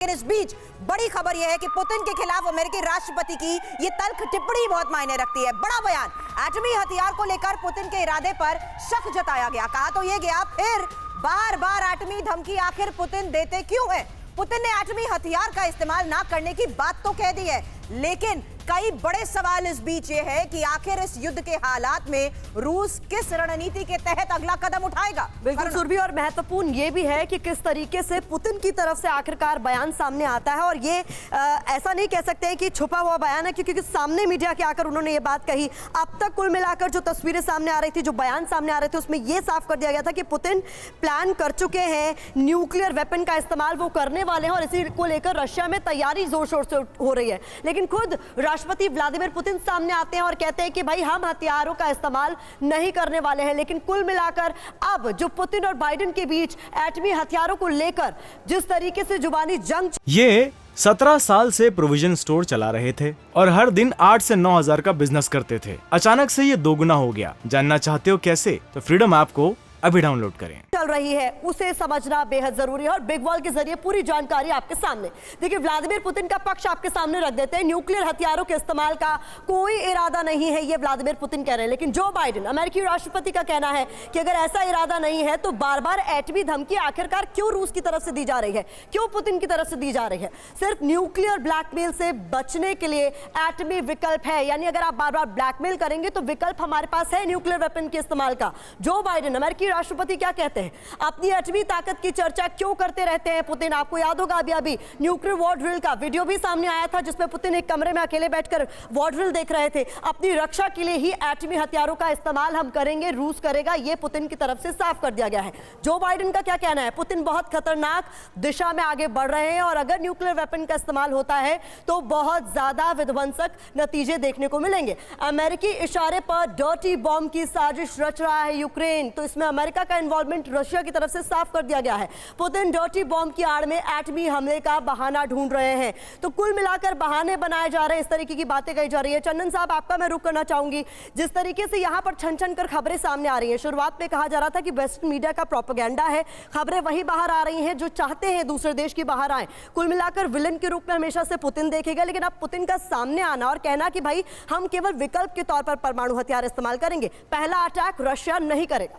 लेकिन इस बीच बड़ी खबर यह है कि पुतिन के खिलाफ अमेरिकी राष्ट्रपति की ये तल्ख टिप्पणी बहुत मायने रखती है। बड़ा बयान, एटमी हथियार को लेकर पुतिन के इरादे पर शक जताया गया। कहा तो ये गया, फिर बार बार एटमी धमकी आखिर पुतिन देते क्यों है? पुतिन ने एटमी हथियार का इस्तेमाल ना करने की बात तो कह दी है, लेकिन कई बड़े सवाल इस बीच ये है कि आखिर इस युद्ध के हालात में रूस किस रणनीति के तहत अगला कदम उठाएगा। बिल्कुल सुरभि, और महत्वपूर्ण ये भी है कि किस तरीके से पुतिन की तरफ से आखिरकार बयान सामने आता है। और ये ऐसा नहीं कह सकते हैं कि छुपा हुआ बयान है, क्योंकि सामने मीडिया के आकर उन्होंने ये बात कही। अब तक कुल मिलाकर जो तस्वीरें सामने आ रही थी, जो बयान सामने आ रहे थे, उसमें ये साफ कर दिया गया था कि पुतिन प्लान कर चुके हैं, न्यूक्लियर वेपन का इस्तेमाल वो करने वाले हैं और इसी को लेकर रशिया में तैयारी जोर शोर से हो रही है। लेकिन खुद राष्ट्रपति व्लादिमीर पुतिन सामने आते हैं और कहते हैं कि भाई हम हथियारों का इस्तेमाल नहीं करने वाले हैं। लेकिन कुल मिलाकर अब जो पुतिन और बाइडेन के बीच एटमी हथियारों को लेकर जिस तरीके से जुबानी जंग, ये 17 साल से प्रोविजन स्टोर चला रहे थे और हर दिन 8 से 9 हजार का बिजनेस करते थे। अचानक से ये दोगुना हो गया। जानना चाहते हो कैसे? तो फ्रीडम ऐप को अभी डाउनलोड करें। चल रही है उसे समझना बेहद जरूरी है और बिग वॉल के जरिए पूरी जानकारी आपके सामने। देखिए, व्लादिमीर पुतिन का पक्ष आपके सामने रख देते हैं। न्यूक्लियर हथियारों के इस्तेमाल का कोई इरादा नहीं है, ये व्लादिमीर पुतिन कह रहे हैं। लेकिन जो बाइडेन, अमेरिकी राष्ट्रपति, का कहना है कि अगर ऐसा इरादा नहीं है तो बार बार एटमी धमकी आखिरकार क्यों रूस की तरफ से दी जा रही है, क्यों पुतिन की तरफ से दी जा रही है? सिर्फ न्यूक्लियर ब्लैकमेल से बचने के लिए एटमी विकल्प है, यानी अगर आप बार बार ब्लैकमेल करेंगे तो विकल्प हमारे पास है न्यूक्लियर वेपन के इस्तेमाल का। जो बाइडेन, अमेरिकी राष्ट्रपति, क्या कहते हैं? अपनी एटमी ताकत की चर्चा क्यों करते रहते हैं पुतिन? आपको याद होगा अभी न्यूक्लियर वॉर ड्रिल का वीडियो भी सामने आया था, जिसमें पुतिन एक कमरे में अकेले बैठकर वॉर ड्रिल देख रहे थे। अपनी रक्षा के लिए ही एटमी हथियारों का इस्तेमाल हम करेंगे, रूस करेगा, यह पुतिन की तरफ से साफ कर दिया गया है। जो बाइडेन का क्या कहना है? पुतिन बहुत खतरनाक दिशा में आगे बढ़ रहे हैं और अगर न्यूक्लियर वेपन का इस्तेमाल होता है तो बहुत ज्यादा विध्वंसक नतीजे देखने को मिलेंगे। अमेरिकी इशारे पर डर्टी बॉम्ब की साजिश रच रहा है यूक्रेन, तो इसमें अमेरिका का इन्वॉल्वमेंट रशिया की तरफ से साफ कर दिया गया है। पुतिन डर्टी बॉम्ब की आड़ में एटमी हमले का बहाना ढूंढ रहे हैं। तो कुल मिलाकर बहाने बनाए जा रहे हैं, इस तरीके की बातें कही जा रही है। चंदन साहब, आपका मैं रुख करना चाहूंगी। जिस तरीके से यहां पर छन छन कर खबरें सामने आ रही हैं, शुरुआत में कहा जा रहा था कि वेस्टर्न मीडिया का प्रोपेगेंडा है, खबरें वही बाहर आ रही हैं जो चाहते हैं दूसरे देश की बाहर आए। कुल मिलाकर विलन के रूप में हमेशा से पुतिन देखेगा, लेकिन अब पुतिन का सामने आना और कहना कि भाई हम केवल विकल्प के तौर पर परमाणु हथियार इस्तेमाल करेंगे, पहला अटैक रशिया नहीं करेगा।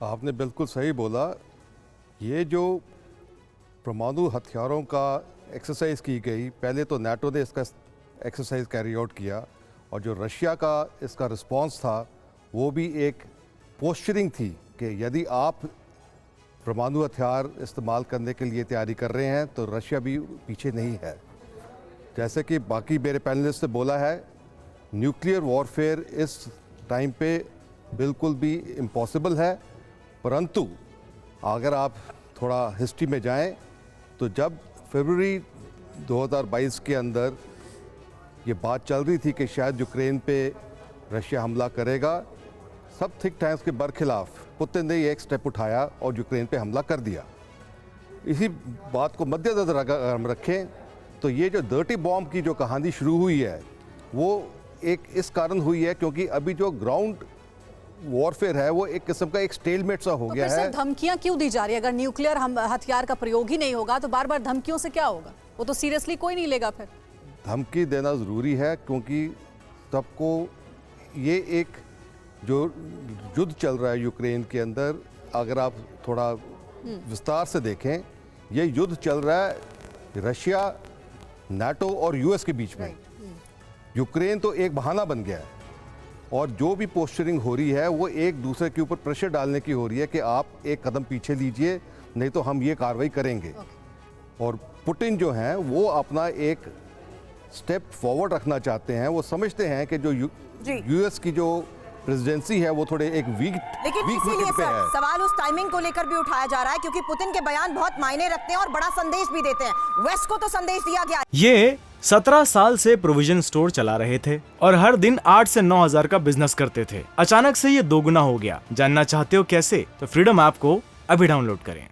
आपने बिल्कुल सही बोला। ये जो परमाणु हथियारों का एक्सरसाइज की गई, पहले तो नाटो ने इसका एक्सरसाइज कैरी आउट किया और जो रशिया का इसका रिस्पांस था वो भी एक पोस्चरिंग थी कि यदि आप परमाणु हथियार इस्तेमाल करने के लिए तैयारी कर रहे हैं तो रशिया भी पीछे नहीं है। जैसे कि बाकी मेरे पैनलिस्ट ने बोला है, न्यूक्लियर वॉरफेयर इस टाइम पे बिल्कुल भी इम्पॉसिबल है। परंतु अगर आप थोड़ा हिस्ट्री में जाएं तो जब फरवरी 2022 के अंदर ये बात चल रही थी कि शायद यूक्रेन पे रशिया हमला करेगा, सब थिंक टैंक्स के बरखिलाफ पुतिन ने ये एक स्टेप उठाया और यूक्रेन पे हमला कर दिया। इसी बात को मद्देनजर अगर हम रखें तो ये जो डर्टी बॉम्ब की जो कहानी शुरू हुई है वो एक इस कारण हुई है क्योंकि अभी जो ग्राउंड वॉरफेयर है वो एक किस्म का एक स्टेलमेट सा हो गया है। धमकियां क्यों दी जा रही है? अगर न्यूक्लियर हथियार का प्रयोग ही नहीं होगा तो बार बार धमकियों से क्या होगा? वो तो सीरियसली कोई नहीं लेगा। फिर धमकी देना ज़रूरी है क्योंकि सबको ये एक जो युद्ध चल रहा है यूक्रेन के अंदर, अगर आप थोड़ा विस्तार से देखें, ये युद्ध चल रहा है रशिया, नाटो और यूएस के बीच में। यूक्रेन तो एक बहाना बन गया है और जो भी पोस्चरिंग हो रही है वो एक दूसरे के ऊपर प्रेशर डालने की हो रही है कि आप एक कदम पीछे लीजिए, नहीं तो हम ये कार्रवाई करेंगे। और पुतिन जो हैं वो अपना एक स्टेप फॉरवर्ड रखना चाहते हैं। वो समझते हैं कि जो यूएस की जो प्रेसिडेंसी है वो थोड़े एक वीक इसीलिए सवाल उस टाइमिंग को लेकर भी उठाया जा रहा है क्योंकि पुतिन के बयान बहुत मायने रखते हैं और बड़ा संदेश भी देते हैं। वेस्ट को तो संदेश दिया गया। ये 17 साल से प्रोविजन स्टोर चला रहे थे और हर दिन 8 से 9 हजार का बिजनेस करते थे। अचानक से ये दोगुना हो गया। जानना चाहते हो कैसे? तो फ्रीडम ऐप को अभी डाउनलोड करें।